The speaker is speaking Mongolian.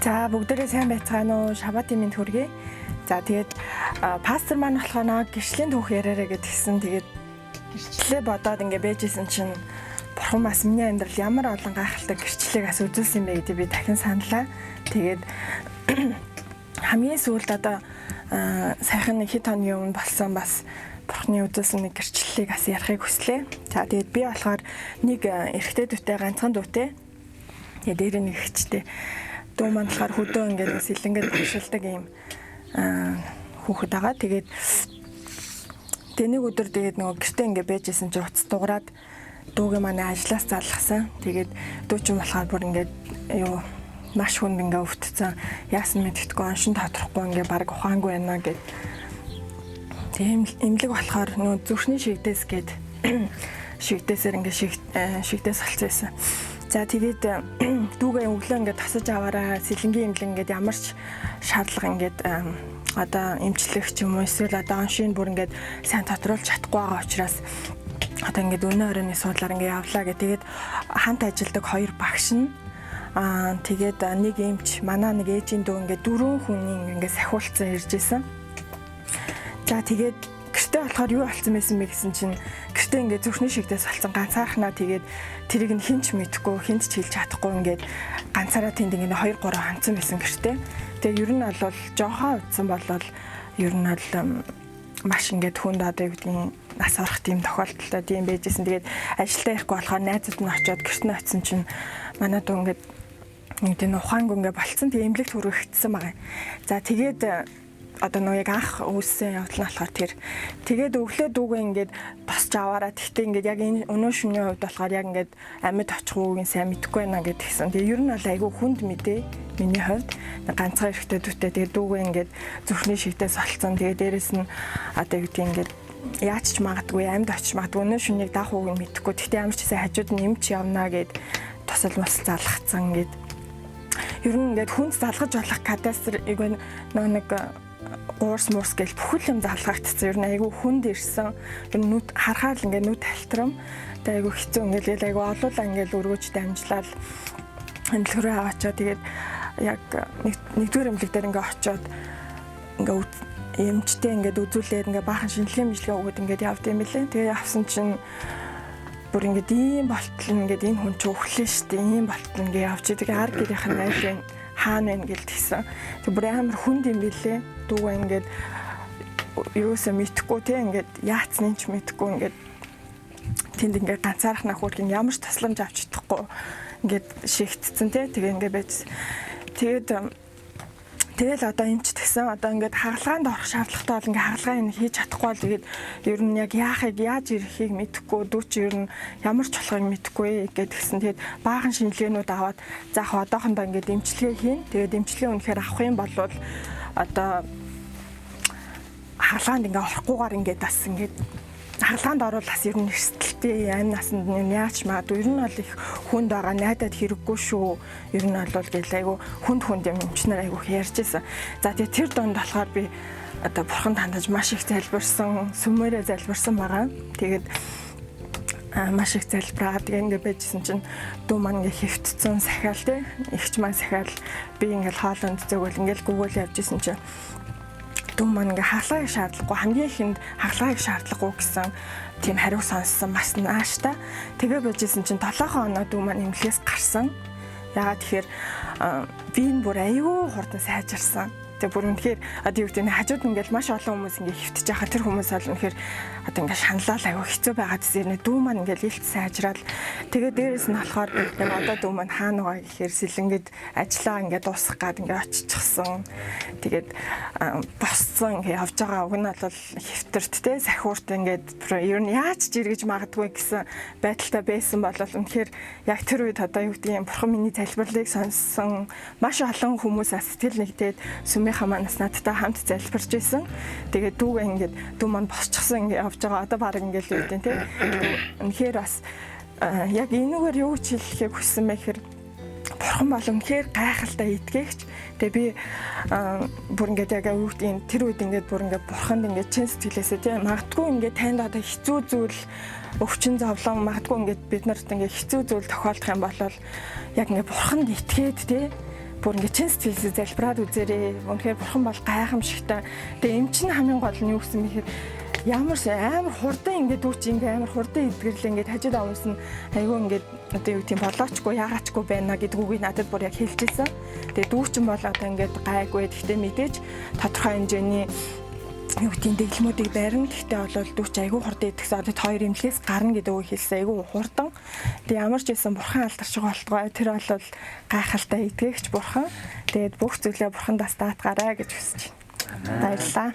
За бүгдээрээ сайн байцгаана уу? Шабатын минь хүргэе. За тэгээд пастор маань болохоор нэг гэрчлийн түүх яриараа гэдгийгсэн. Тэгээд гэрчлээ бодоод ингээ байжсэн чинь бурхан бас миний амьдрал ямар олон гайхалтай гэрчлэлийг бас үзүүлсэн юм бэ гэдэг би дахин саналаа. Тэгээд хамгийн сүүлд одоо сайхан нэг хэд хоногийн өмнө болсон бас бурханы үзүүлсэн нэг гэрчлэлийг бас ярихыг хүслээ. За тэгээд би болохоор нэг эрэгтэй дүүтэй ганцхан дүүтэй. Тэгээд дээр нэг ихчтэй дүү маань болохоор хөдөө ингээд сэлэнгээд багшилдаг юм хүүхэд байгаа. Тэгээд нэг өдөр тэгээд нөгөө гэртээ ингээд байжсэн чинь уц дуураад дүүгээ манай ажлаас залгасан. Тэгээд дүү чинь болохоор бүр ингээд маш хүнд ингээд өвдсөн. Яасан мэдгэдэггүй оншин тодорохгүй ингээд баг ухаангүй байна гэд. Тийм эмнэлэг болохоор нөгөө зүрхний шигдээс гээд шигдээсээр ингээд шигдээс олцсон. За тэгээд дүүгээ өглөө ингээд тасаж аваараа сэлэнгийн эмнэлэг ингээд ямар ч шаардлага ингээд одоо эмчлэх ч юм уу эсвэл одоо оншийн бүр ингээд сайн тодруулж чадахгүй байгаа учраас одоо ингээд өнөө оройны суудлаар ингээд явлаа гэх. Тэгээд хамт ажилладаг хоёр багш нь тэгээд нэг эмч манай нэг ээжийн дүү ингээд 4 хүний ингээд сахиулцсан ирж исэн. За тэгээд гэртээ болохоор юу болсон байсан бэ гэсэн чинь гэртээ ингээд зүрхний шигдээс болсон ганцаархнаа тэгээд тэрийг нь хинч мэдхгүй хинч хэлж чадахгүй ингээд ганцаараа тэнд ингээд 2 3 ханцсан байсан гэртээ. Тэгээ ер нь бол жоохон утсан болол ер нь бол маш ингээд хүнд одоо юу гэдгийг нас орох тийм тохиолдолтой тийм байжсэн. Тэгээд ажилдаа ирэхгүй болохоор найзууд нь очиод гэрт нь очисон чинь манай дүү ингээд нэг тийм ухаангүй ингээд болцсон. Тэгээ эмнэлэгт хүргэгдсэн байгаа. За тэгээд одоо нөгөө яг анх үүссэн явдал нь болохоор тэр тэгээд өглөө дүүгээ ингээд тосч аваараа тэгтээ ингээд яг энэ өнөө шөнийн хувьд болохоор яг ингээд амьд очих уугийн сайн мэдэхгүй байна гэдгийгсэн. Тэгээ ер нь бол айгүй хүнд мэдээ миний хувьд ганцхан эрэхтэй дүүтэй тэгээд дүүгээ ингээд зүрхний шигдээс олцсон. Тэгээ дээрэс нь одоо юу гэдгийг ингээд яаж ч магадгүй амьд очиж магадгүй өнөө шөнийг даах уугийг мэдэхгүй. Тэгтээ ямар ч сайн хажууд нь эмч явнаа гэд тосол мос залгацсан гэд. Ер нь ингээд хүнд залгаж болох кадастр нэг уурс муурс гэл бүхэл юм залгагдсан. Ер нь айгүй хүнд ирсэн. Ер нь нүд харахаар л ингээд нүд талтрам. Тэгээ айгүй хэцүү ингээд айгүй олуулаа ингээд өргөж дамжлал хөндлөрөө аваачаа. Тэгээд яг нэгдүгээр эмнэлэг дээр ингээд очиод ингээд эмчтэй ингээд үзүүлээд ингээд баахан шинжилгээ мэдлэгээ өгөөд ингээд явд юм билээ. Тэгээ явсан чинь бүр ингээд ийм болтол ингээд энэ хүн ч өглөө штэ ийм болтол ингээд явж байгаа ард гэрийнх нь найз хаана вэ гэлтгсэн. Тэг бүр амар хүнд юм билээ. Дүүгээ ингээд юусаа мэдхгүй те ингээд яатсныг ч мэдхгүй ингээд тэнд ингээд ганцаархнаа хөрх ямар ч тасламж авч чадахгүй ингээд шигтцэн те тэгээ ингээд байж. Тэгэл одоо эмч тгсэн одоо ингээд хагалгаанд орох шаардлагатай бол ингээд хагалгаа хийж чадахгүй бол тэгээд ер нь яг яаж ирэхийг мэдэхгүй дүүч ер нь ямар ч болохыг мэдэхгүй гэдгсэн. Тэгээд баахан шинжилгээнүүд аваад заах одоохондоо ингээд эмчилгээ хийн. Тэгээд эмчилгээ үнэхээр авах юм бол одоо хагалгаанд ингээд орохгүйгээр ингээд бас ингээд хагалгаанд орвол бас ер нь эрсдэлтэй амь насанд яаж магадгүй ер нь бол их хүнд байгаа найдаад хэрэггүй шүү. Ер нь бол гээл айгу хүнд юм эмчнэр айгу ярьжсэн. За тэгээ тэр донд болохоор би одоо бурхан тандаж маш их залбирсан, сүмээрээ залбирсан байгаа. Тэгээд маш их залбираад тэгээ ингээд байжсэн чинь дүү маань ингээд хэвтцэн сахиал те ихч маань сахиал би ингээд хоолонд зөөгөл ингээд гүгэл явжсэн чинь дүү маань ингээ хагалгааг шаардлагагүй хамгийн ихэнд хагалгааг шаардлагагүй гэсэн тийм хариу сонссон бас нааштай. Тэгээ байжсэн чинь 7 хоноо дүү маань эмнэлгээс гарсан. Ягаад тэгэхээр би энэ бүр аюу хурдан сайжирсан. Тэгээ бүр үнэхээр одоо юу гэдэг нь хажууд ингээл маш олон хүмүүс ингээ хөвтөж байгаа тэр хүмүүс бол үнэхээр одоо ингээ шаналал аюу хэцүү байгаа гэсэн дүү маань ингээл илт сайжраад тэгээ дээрэс нь болохоор яг одоо дүү маань хаана байгаа гэхээр сэлэнгэд ажиллаа ингээ дуусгах гад ингээ очичихсан. Тэгээд босцсон ингээ явж байгаа уг нь бол хэвтэрт те сахиурт ингээд ер нь яаж ч эргэж магадгүй гэсэн байдалтай байсан бол үнэхээр яг тэр үед одоо юу гэдэг юм бурхан миний залбирлыг сонссон маш олон хүмүүс сэтгэл нэгдээд сүмийнхаа манаас надтай хамт залбирч исэн. Тэгээд дүүгээ ингээд дүү маань босчихсон ингээд явж байгаа одоо баг ингээд л үүдэн те. Үнэхээр бас яг энэгээр юу ч хэлэхийг хүссэн байх хэрэг бурхан бол үнэхээр гайхалтай итгэгч. Тэгээ би бүр ингээд яг юу гэдэг тэр үед ингээд бүр ингээд бурханд ингээд чин сэтгэлээсээ тийм магадгүй ингээд танд одоо хэцүү зүйл өвчин зовлон магадгүй ингээд бид нарт ингээд хэцүү зүйл тохиолдох юм бол яг ингээд бурханд итгээд тийм бүр ингээд чин сэтгэлээ залбираад үзээрэй. Үнэхээр бурхан бол гайхамшигтай. Тэгээ эм чинь хамгийн гол нь юу гэсэн мэхээр ямар амар хурдан ингээд дүүч ингээд амар хурдан эдгэрлээ ингээд хажууд авсан айгүй ингээд одоо юу тийм болоочгүй ягаачгүй байна гэдгүүг надад бүр яг хэлчихсэн. Тэгээ дүүчин бол одоо ингээд гайгүй. Гэхдээ мэдээж тодорхой хэмжээний юу тийм дэглэмүүдийг барина. Гэхдээ бол дүүч айгүй хурдан идэгсэн. Одоо хоёр имлгээс гарна гэдэг үг хэлсэн. Айгүй хурдан. Тэгээ ямар ч байсан бурхан алдарч байгаа болтгой. Тэр бол гайхалтай итгэгч бурхан. Тэгээд бүх зүйлээ бурхандаас даатгаарай гэж хүсэж байна. Баярлалаа.